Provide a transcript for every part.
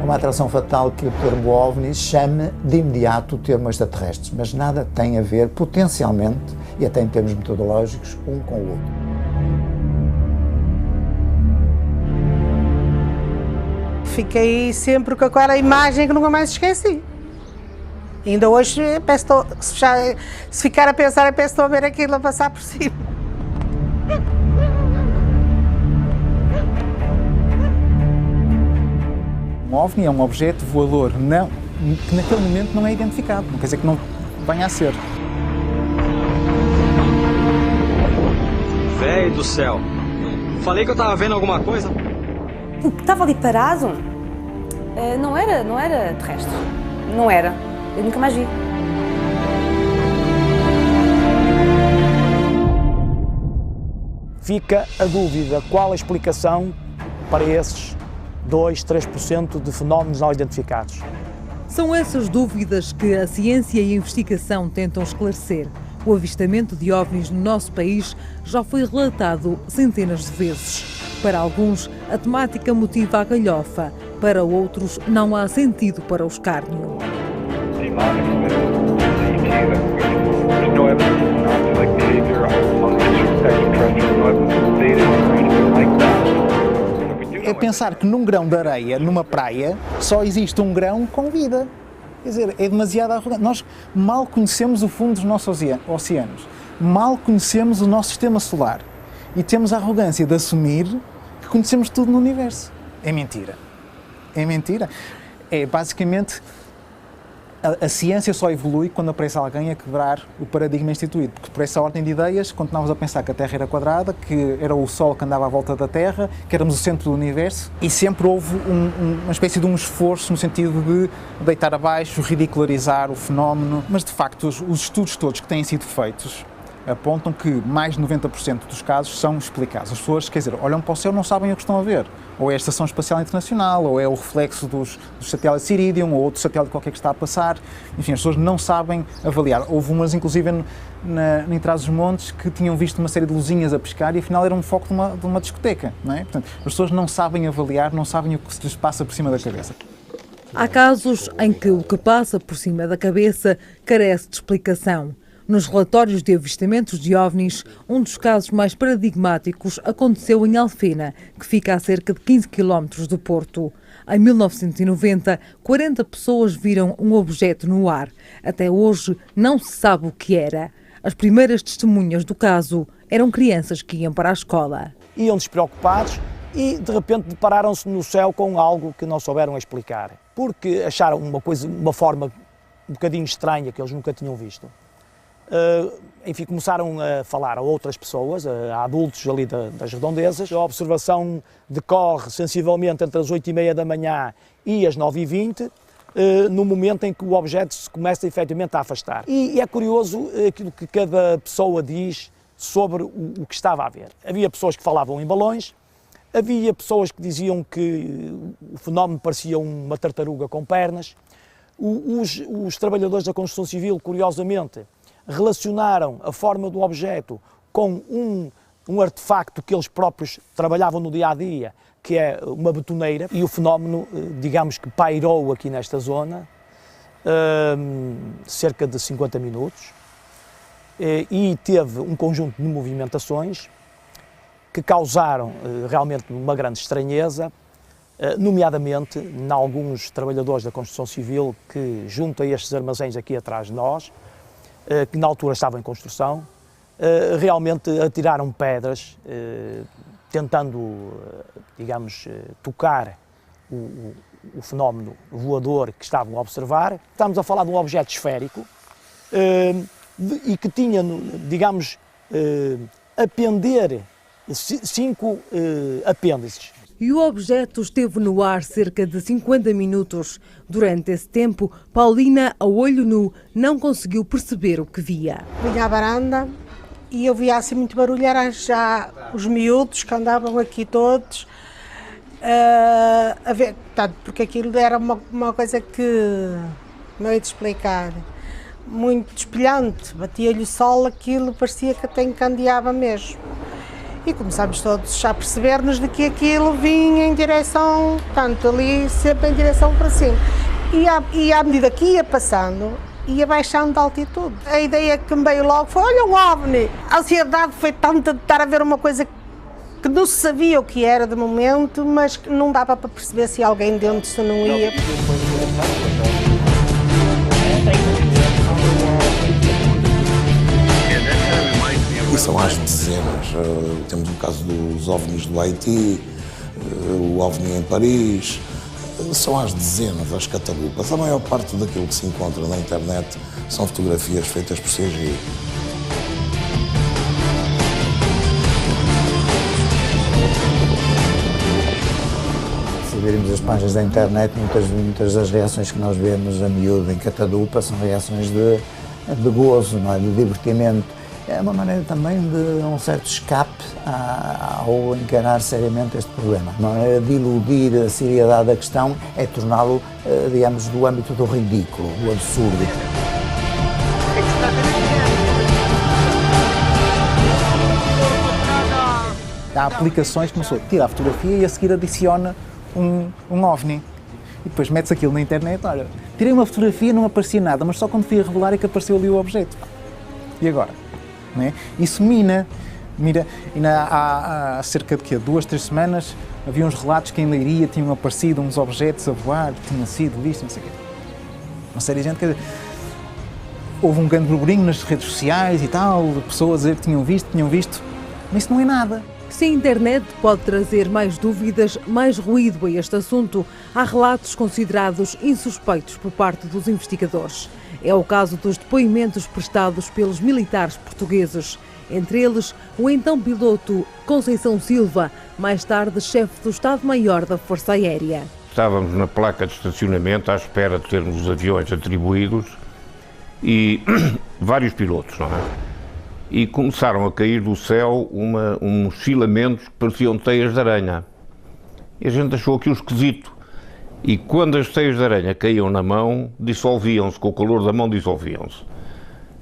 uma atração fatal que o termo OVNI chame de imediato o termo extraterrestres, mas nada tem a ver, potencialmente, e até em termos metodológicos, um com o outro. Fiquei sempre com aquela imagem que nunca mais esqueci. Ainda hoje, se ficar a pensar, eu estou a ver aquilo a passar por cima. Um OVNI é um objeto voador que naquele momento não é identificado, não quer dizer que não venha a ser. Véi do céu, falei que eu tava vendo alguma coisa. O que estava ali parado não era terrestre, não era, eu nunca mais vi. Fica a dúvida qual a explicação para esses 2, 3% de fenómenos não identificados. São essas dúvidas que a ciência e a investigação tentam esclarecer. O avistamento de OVNIs no nosso país já foi relatado centenas de vezes. Para alguns, a temática motiva a galhofa. Para outros, não há sentido para o escárnio. É pensar que num grão de areia, numa praia, só existe um grão com vida. Quer dizer, é demasiado arrogante. Nós mal conhecemos o fundo dos nossos oceanos, mal conhecemos o nosso sistema solar e temos a arrogância de assumir que conhecemos tudo no universo. É mentira. É mentira. É basicamente... A ciência só evolui quando aparece alguém a quebrar o paradigma instituído, porque por essa ordem de ideias continuávamos a pensar que a Terra era quadrada, que era o Sol que andava à volta da Terra, que éramos o centro do universo, e sempre houve uma espécie de um esforço no sentido de deitar abaixo, ridicularizar o fenómeno, mas de facto os estudos todos que têm sido feitos apontam que mais de 90% dos casos são explicados. As pessoas, quer dizer, olham para o céu e não sabem o que estão a ver. Ou é a Estação Espacial Internacional, ou é o reflexo dos satélites Iridium, ou outro satélite qualquer que está a passar. Enfim, as pessoas não sabem avaliar. Houve umas, inclusive, em Trás-os-Montes, que tinham visto uma série de luzinhas a piscar e afinal era um foco de uma discoteca, não é? Portanto, as pessoas não sabem avaliar, não sabem o que se lhes passa por cima da cabeça. Há casos em que o que passa por cima da cabeça carece de explicação. Nos relatórios de avistamentos de OVNIs, um dos casos mais paradigmáticos aconteceu em Alfena, que fica a cerca de 15 km do Porto. Em 1990, 40 pessoas viram um objeto no ar. Até hoje, não se sabe o que era. As primeiras testemunhas do caso eram crianças que iam para a escola. Iam despreocupados e, de repente, depararam-se no céu com algo que não souberam explicar, porque acharam uma forma um bocadinho estranha que eles nunca tinham visto. Enfim, começaram a falar a outras pessoas, a adultos ali das redondezas. A observação decorre sensivelmente entre as 8h30 da manhã e as 9h20, no momento em que o objeto se começa efetivamente a afastar. E é curioso aquilo que cada pessoa diz sobre o que estava a ver. Havia pessoas que falavam em balões, havia pessoas que diziam que o fenómeno parecia uma tartaruga com pernas. Os trabalhadores da construção civil, curiosamente, relacionaram a forma do objeto com um artefacto que eles próprios trabalhavam no dia-a-dia, que é uma betoneira, e o fenómeno, digamos que pairou aqui nesta zona cerca de 50 minutos e teve um conjunto de movimentações que causaram realmente uma grande estranheza, nomeadamente em alguns trabalhadores da construção civil que, junto a estes armazéns aqui atrás de nós, que na altura estavam em construção, realmente atiraram pedras, tentando, digamos, tocar o fenómeno voador que estavam a observar. Estamos a falar de um objeto esférico e que tinha, digamos, a pender 5 apêndices. E o objeto esteve no ar cerca de 50 minutos. Durante esse tempo, Paulina, a olho nu, não conseguiu perceber o que via. Vinha à varanda e eu via assim muito barulho, eram já os miúdos que andavam aqui todos a ver, porque aquilo era uma coisa que não ia te explicar. Muito espelhante, batia-lhe o sol, aquilo parecia que até encandeava mesmo. e começámos todos a perceber-nos de que aquilo vinha em direção, tanto ali, sempre em direção para cima. E à medida que ia passando, ia baixando de altitude. A ideia que me veio logo foi, olha, um OVNI! A ansiedade foi tanta de estar a ver uma coisa que não se sabia o que era de momento, mas que não dava para perceber se alguém dentro, se não ia. E são às dezenas. Temos o caso dos OVNIs do Haiti, o OVNI em Paris. São às dezenas as catadupas. A maior parte daquilo que se encontra na internet são fotografias feitas por CGI. Se virmos as páginas da internet, muitas das reações que nós vemos a miúdo em catadupa são reações de gozo, não é? De divertimento. É uma maneira também de um certo escape ao encarar seriamente este problema. A maneira de iludir a seriedade da questão é torná-lo, digamos, do âmbito do ridículo, do absurdo. Há aplicações que começou a tirar a fotografia e a seguir adiciona um OVNI. E depois metes aquilo na internet, olha, tirei uma fotografia, não aparecia nada, mas só quando fui a revelar é que apareceu ali o objeto. E agora? Não é? Isso mina. Há cerca de 2, 3 semanas havia uns relatos que em Leiria tinham aparecido uns objetos a voar, que tinham sido vistos, não sei o quê. Uma série de gente, quer dizer, houve um grande burburinho nas redes sociais e tal, de pessoas a dizer que tinham visto, mas isso não é nada. Se a internet pode trazer mais dúvidas, mais ruído a este assunto, há relatos considerados insuspeitos por parte dos investigadores. É o caso dos depoimentos prestados pelos militares portugueses, entre eles o então piloto Conceição Silva, mais tarde chefe do Estado-Maior da Força Aérea. Estávamos na placa de estacionamento à espera de termos os aviões atribuídos e vários pilotos, não é? E começaram a cair do céu uns filamentos que pareciam teias de aranha. E a gente achou aquilo esquisito. E quando as teias de aranha caíam na mão, dissolviam-se, com o calor da mão dissolviam-se.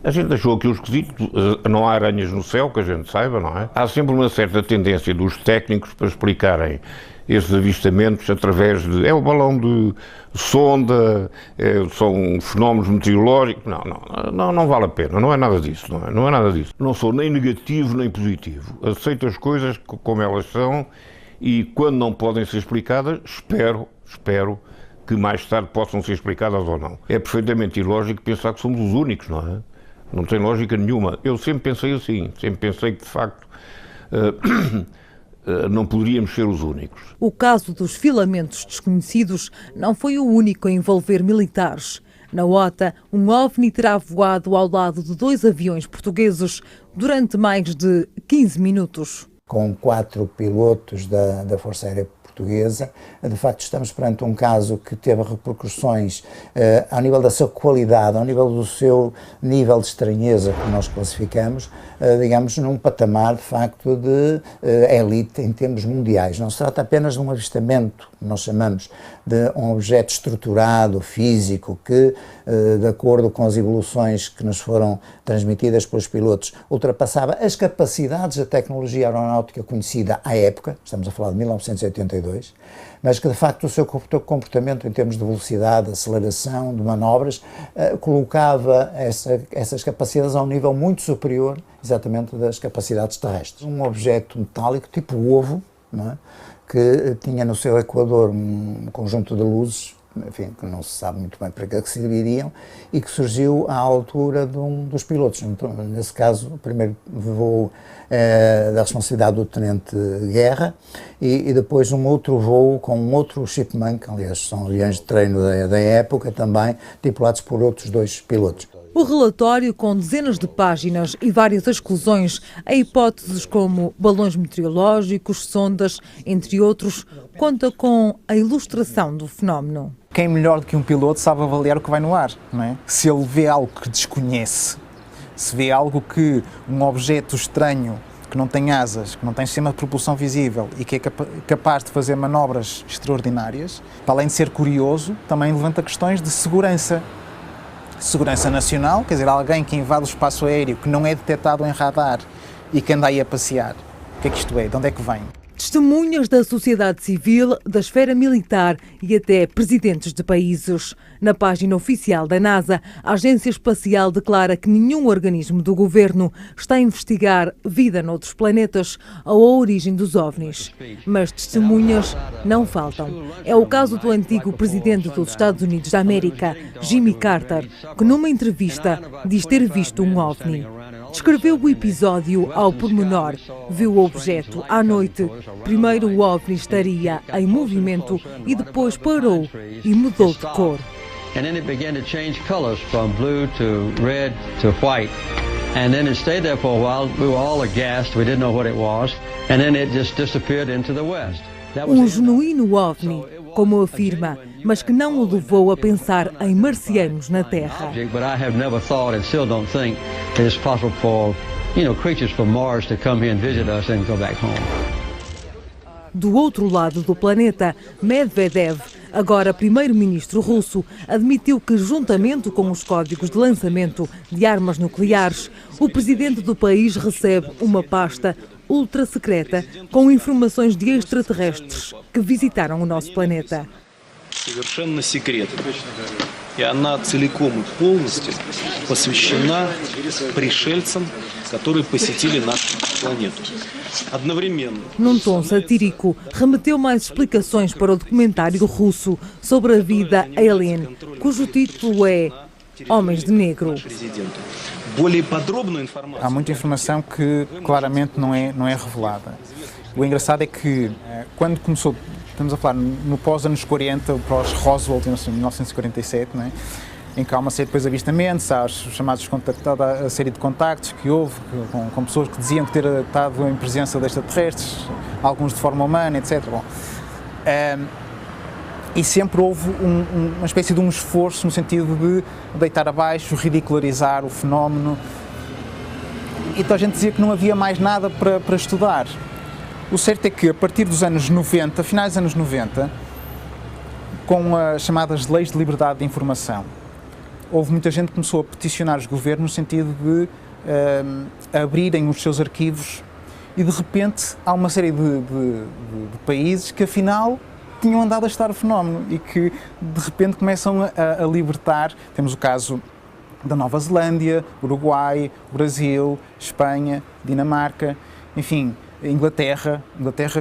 A gente achou aquilo esquisito, não há aranhas no céu, que a gente saiba, não é? Há sempre uma certa tendência dos técnicos para explicarem esses avistamentos através de... é o balão de sonda, são fenómenos meteorológicos. Não vale a pena, não é nada disso, não é nada disso. Não sou nem negativo nem positivo. Aceito as coisas como elas são e quando não podem ser explicadas, espero que mais tarde possam ser explicadas ou não. É perfeitamente ilógico pensar que somos os únicos, não é? Não tem lógica nenhuma. Eu sempre pensei assim, sempre pensei que de facto não poderíamos ser os únicos. O caso dos filamentos desconhecidos não foi o único a envolver militares. Na OTA, um OVNI terá voado ao lado de 2 aviões portugueses durante mais de 15 minutos. Com 4 pilotos da Força Aérea Portuguesa, de facto estamos perante um caso que teve repercussões ao nível da sua qualidade, ao nível do seu nível de estranheza que nós classificamos, digamos, num patamar de facto de elite em termos mundiais. Não se trata apenas de um avistamento, nós chamamos de um objeto estruturado, físico, que, de acordo com as evoluções que nos foram transmitidas pelos pilotos, ultrapassava as capacidades da tecnologia aeronáutica conhecida à época, estamos a falar de 1982, mas que de facto o seu comportamento em termos de velocidade, aceleração, de manobras, colocava essas capacidades a um nível muito superior exatamente das capacidades terrestres. Um objeto metálico tipo ovo, não é? Que tinha no seu equador um conjunto de luzes, enfim, que não se sabe muito bem para que serviriam, e que surgiu à altura de um dos pilotos. Então, nesse caso, o primeiro voo da responsabilidade do Tenente Guerra e depois um outro voo com um outro shipman, que aliás são aviões de treino da época também, tripulados por outros 2 pilotos. O relatório, com dezenas de páginas e várias exclusões a hipóteses como balões meteorológicos, sondas, entre outros, conta com a ilustração do fenómeno. Quem melhor do que um piloto sabe avaliar o que vai no ar, não é? Se ele vê algo que desconhece, se vê algo que um objeto estranho, que não tem asas, que não tem sistema de propulsão visível e que é capaz de fazer manobras extraordinárias, para além de ser curioso, também levanta questões de segurança. Segurança nacional, quer dizer, alguém que invade o espaço aéreo, que não é detectado em radar e que anda aí a passear, que é que isto é? De onde é que vem? Testemunhas da sociedade civil, da esfera militar e até presidentes de países. Na página oficial da NASA, a Agência Espacial declara que nenhum organismo do governo está a investigar vida noutros planetas ou a origem dos OVNIs. Mas testemunhas não faltam. É o caso do antigo presidente dos Estados Unidos da América, Jimmy Carter, que numa entrevista diz ter visto um OVNI. Descreveu o episódio ao pormenor. Viu o objeto à noite. Primeiro o OVNI estaria em movimento e depois parou e mudou de cor. And then it began to change colors from blue to red to white. And then it stayed there for a while. We were all aghast. We didn't know what it was. And then it just disappeared into the west. Um genuíno OVNI, como afirma, mas que não o levou a pensar em marcianos na Terra. But I have never thought and still don't think that it's possible for, creatures from Mars to come here and visit us and go back home. Do outro lado do planeta, Medvedev, agora primeiro-ministro russo, admitiu que, juntamente com os códigos de lançamento de armas nucleares, o presidente do país recebe uma pasta ultra-secreta com informações de extraterrestres que visitaram o nosso planeta. Совершенно секретна. И она целиком и полностью посвящена пришельцам, которые посетили нашу планету. Одновременно. Num tom satírico, remeteu mais explicações para o documentário russo sobre a vida alien, cujo título é Homens de Negro. Há muita informação que claramente não é revelada. O engraçado é que quando começou, estamos a falar no pós-anos 40, pós-Roswell, em 1947, não é? Em que há uma série de avistamentos, há os chamados a série de contactos que houve com pessoas que diziam que ter estado em presença de extraterrestres, alguns de forma humana, etc. Bom, e sempre houve uma espécie de um esforço no sentido de deitar abaixo, ridicularizar o fenómeno. Então a gente dizia que não havia mais nada para estudar. O certo é que a partir dos anos 90, finais dos anos 90, com as chamadas leis de liberdade de informação, houve muita gente que começou a peticionar os governos no sentido de abrirem os seus arquivos e de repente há uma série de países que afinal tinham andado a estudar o fenómeno e que de repente começam a libertar. Temos o caso da Nova Zelândia, Uruguai, Brasil, Espanha, Dinamarca, enfim, Inglaterra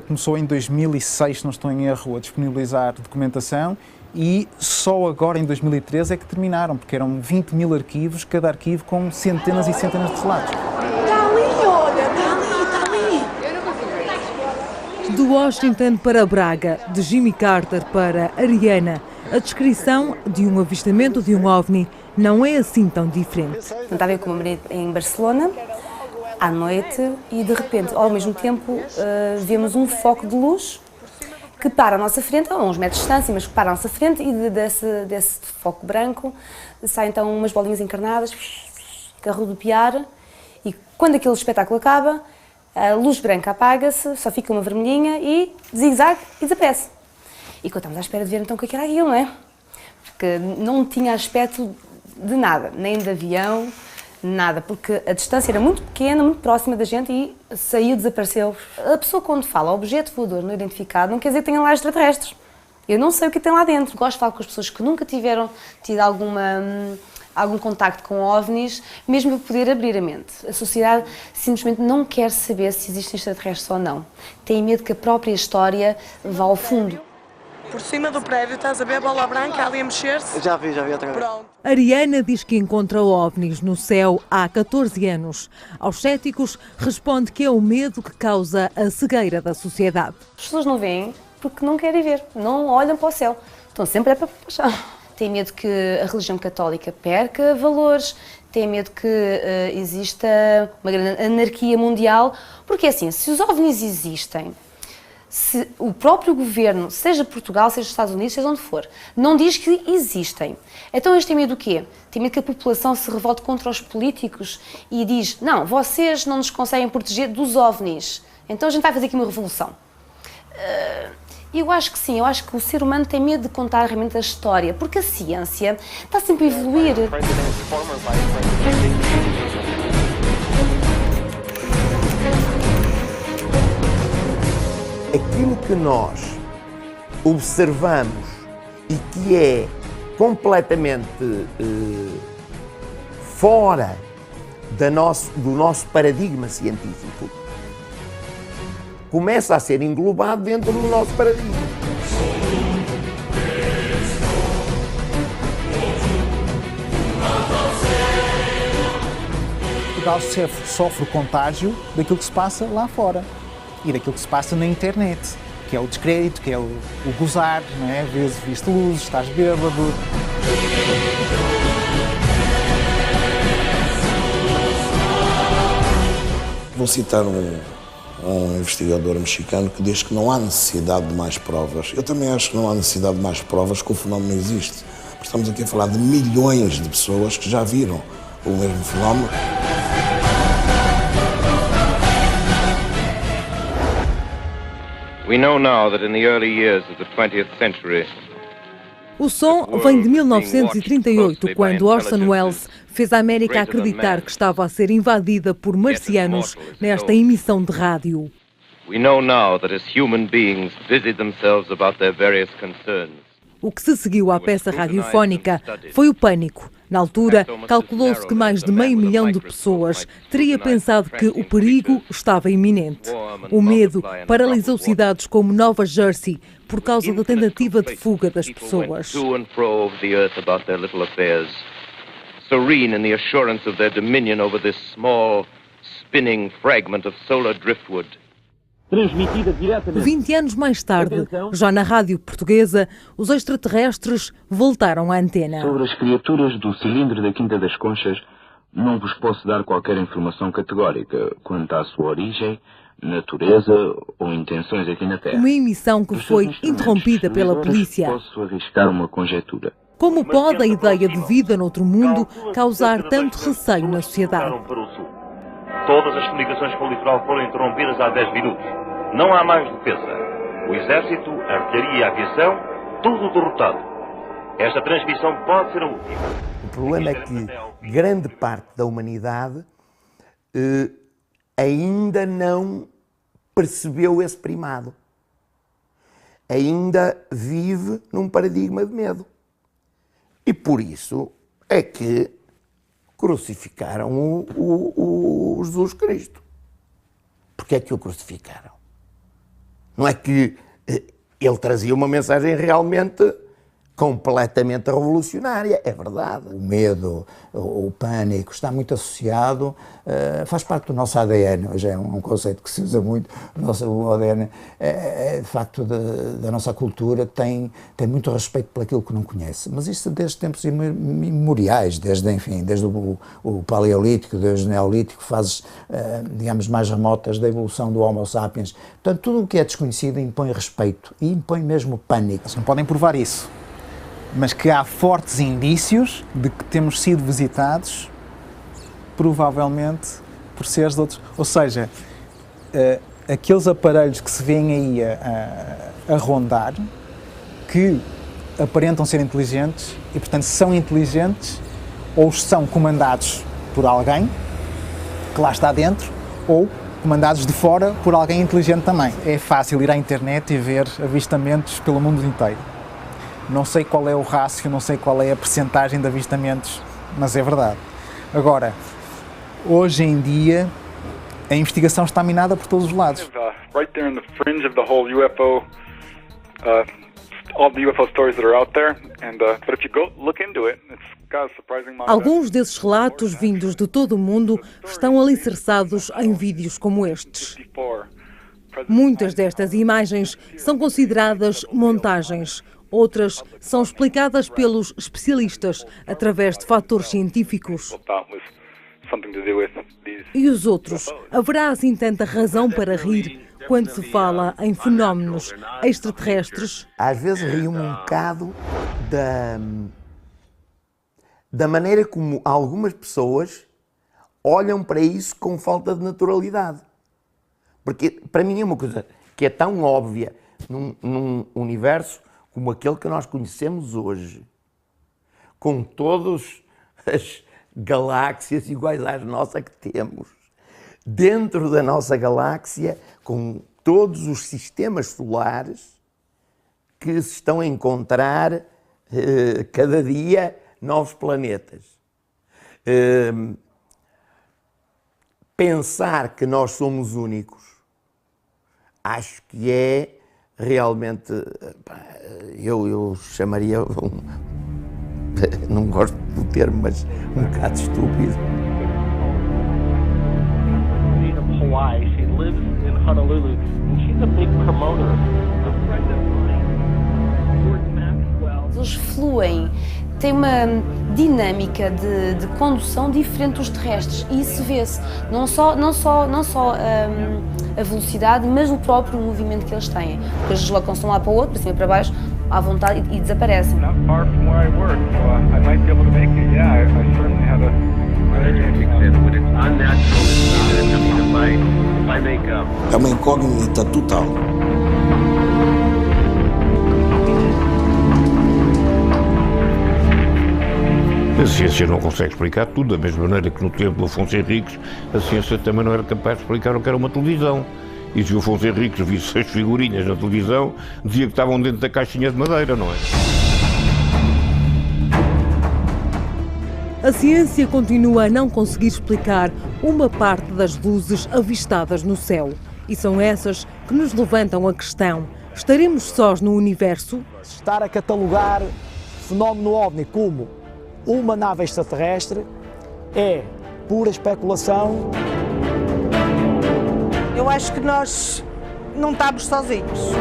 começou em 2006, se não estou em erro, a disponibilizar documentação e só agora em 2013 é que terminaram, porque eram 20 mil arquivos, cada arquivo com centenas e centenas de relatos. De Washington para Braga, de Jimmy Carter para Ariana, a descrição de um avistamento de um OVNI não é assim tão diferente. Estava eu com o meu marido em Barcelona, à noite, e de repente, ao mesmo tempo, vemos um foco de luz que para à nossa frente, a uns metros de distância, mas que para à nossa frente, e desse foco branco saem então umas bolinhas encarnadas a rodopiar, e quando aquele espetáculo acaba, a luz branca apaga-se, só fica uma vermelhinha e zigue-zague e desaparece. E quando estamos à espera de ver então o que era aquilo, não é? Porque não tinha aspecto de nada, nem de avião, nada, porque a distância era muito pequena, muito próxima da gente e saiu, desapareceu. A pessoa quando fala objeto voador não identificado não quer dizer que tenha lá extraterrestres. Eu não sei o que tem lá dentro. Gosto de falar com as pessoas que nunca tiveram tido algum contacto com OVNIs, mesmo para poder abrir a mente. A sociedade simplesmente não quer saber se existem extraterrestres ou não. Tem medo que a própria história vá ao fundo. Por cima do prédio, estás a ver a bola branca ali a mexer-se? Já vi outra vez. Pronto. Ariana diz que encontra OVNIs no céu há 14 anos. Aos céticos, responde que é o medo que causa a cegueira da sociedade. As pessoas não veem porque não querem ver, não olham para o céu. Estão sempre para o chão. Tem medo que a religião católica perca valores, tem medo que exista uma grande anarquia mundial, porque assim, se os OVNIs existem, se o próprio governo, seja Portugal, seja os Estados Unidos, seja onde for, não diz que existem, então eles têm medo do quê? Tem medo que a população se revolte contra os políticos e diz, não, vocês não nos conseguem proteger dos OVNIs, então a gente vai fazer aqui uma revolução. Eu acho que sim, eu acho que o ser humano tem medo de contar realmente a história, porque a ciência está sempre a evoluir. aquilo que nós observamos e que é completamente fora do nosso paradigma científico, começa a ser englobado dentro do nosso paradigma. Portugal sofre o contágio daquilo que se passa lá fora e daquilo que se passa na internet, que é o descrédito, que é o gozar, não é? Às vezes viste luzes, estás bêbado. Vou citar um investigador mexicano que diz que não há necessidade de mais provas. Eu também acho que não há necessidade de mais provas, que o fenómeno existe. Estamos aqui a falar de milhões de pessoas que já viram o mesmo fenómeno. We know now that in the early years of the 20th century, o som vem de 1938, quando Orson Welles fez a América acreditar que estava a ser invadida por marcianos nesta emissão de rádio. we know now that as human beings busied themselves about their various concerns, O que se seguiu à peça radiofónica foi o pânico. Na altura, calculou-se que mais de 500 mil de pessoas teria pensado que o perigo estava iminente. O medo paralisou cidades como Nova Jersey por causa da tentativa de fuga das pessoas. to and fro over the earth about their little affairs, serene in the assurance of their dominion over this small, spinning fragment of solar driftwood. Transmitida diretamente. 20 anos mais tarde, já na rádio portuguesa, os extraterrestres voltaram à antena. Sobre as criaturas do cilindro da Quinta das Conchas, não vos posso dar qualquer informação categórica quanto à sua origem, natureza ou intenções aqui na Terra. Uma emissão que foi interrompida pela polícia. Posso arriscar uma conjetura. Como pode a ideia de vida noutro mundo causar tanto receio na sociedade? Para o sul. Todas as comunicações com o litoral foram interrompidas há 10 minutos. Não há mais defesa. O exército, a artilharia e a aviação, tudo derrotado. Esta transmissão pode ser a última. O problema é que grande parte da humanidade ainda não percebeu esse primado. Ainda vive num paradigma de medo. E por isso é que crucificaram o Jesus Cristo. Porquê é que o crucificaram? Não é que ele trazia uma mensagem realmente completamente revolucionária, é verdade. O medo, o pânico está muito associado, faz parte do nosso ADN, hoje é um conceito que se usa muito, o ADN de facto da nossa cultura tem muito respeito por aquilo que não conhece, mas isso desde tempos imemoriais, desde o paleolítico, desde o neolítico, fases, digamos, mais remotas da evolução do Homo sapiens. Portanto, tudo o que é desconhecido impõe respeito e impõe mesmo pânico. Não podem provar isso, mas que há fortes indícios de que temos sido visitados, provavelmente por seres de outros. Ou seja, aqueles aparelhos que se vêem aí a rondar, que aparentam ser inteligentes e, portanto, são inteligentes ou são comandados por alguém que lá está dentro ou comandados de fora por alguém inteligente também. É fácil ir à internet e ver avistamentos pelo mundo inteiro. Não sei qual é o rácio, não sei qual é a percentagem de avistamentos, mas é verdade. Agora, hoje em dia, a investigação está minada por todos os lados. Right there in the fringe of the whole UFO, all the UFO stories that are out there, and but if you go look into it, it's got a surprising amount. Alguns desses relatos vindos de todo o mundo estão alicerçados em vídeos como estes. Muitas destas imagens são consideradas montagens. Outras são explicadas pelos especialistas através de fatores científicos. E os outros? Haverá assim tanta razão para rir quando se fala em fenómenos extraterrestres? Às vezes rio-me um bocado da maneira como algumas pessoas olham para isso com falta de naturalidade. Porque para mim é uma coisa que é tão óbvia num universo como aquele que nós conhecemos hoje, com todas as galáxias iguais às nossas que temos, dentro da nossa galáxia, com todos os sistemas solares que se estão a encontrar cada dia novos planetas. Pensar que nós somos únicos, acho que é realmente, eu chamaria, não gosto do termo, mas um bocado estúpido. Hawaii. She lives in Honolulu, and she's a big promoter. A friend of mine, George Maxwell. Eles fluem, têm uma dinâmica de condução diferente dos terrestres e isso vê-se. Não só a velocidade, mas o próprio movimento que eles têm. Porque eles deslocam-se de um lado para o outro, para cima e para baixo, à vontade e desaparecem. Not far from where I work, so I might be able to make it. Yeah, I certainly have a. É uma incógnita total. A ciência não consegue explicar tudo, da mesma maneira que no tempo do Afonso Henriques a ciência também não era capaz de explicar o que era uma televisão. E se o Afonso Henriques visse 6 figurinhas na televisão, dizia que estavam dentro da caixinha de madeira, não é? A ciência continua a não conseguir explicar uma parte das luzes avistadas no céu. E são essas que nos levantam a questão: estaremos sós no universo? Estar a catalogar fenómeno OVNI como uma nave extraterrestre é pura especulação. Eu acho que nós não estamos sozinhos.